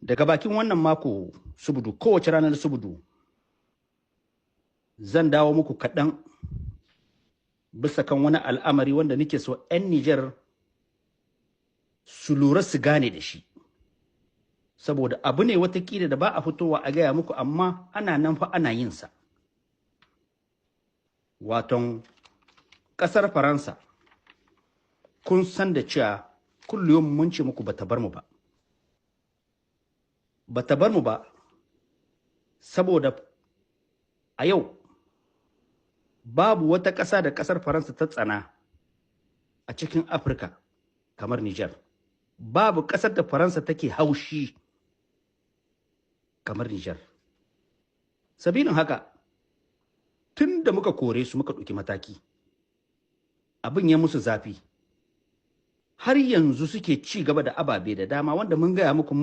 Daga bakin wannan mako subudu, kowace ranar subudu zan dawo muku kaɗan bisa kan wani al'amari wanda nake so 'yan Nijar su lura su gane da shi. Saboda abu ne watakila da ba a fitowa a gaya muku, amma ana nan fa ana yin sa. Waton ƙasar Faransa, kun san da cewa kullum mun ce muku bata bar mu ba. Bata bar mu ba saboda a yau babu wata ƙasa da ƙasar Faransa ta tsana a cikin Afirka kamar Nijar. Babu ƙasar da Faransa take haushi kamar Nijar. Sabilin haka, tun da muka kore su muka ɗauki mataki, abin ya musu zafi. Har yanzu suke ci gaba da ababe da dama wanda mun gaya muku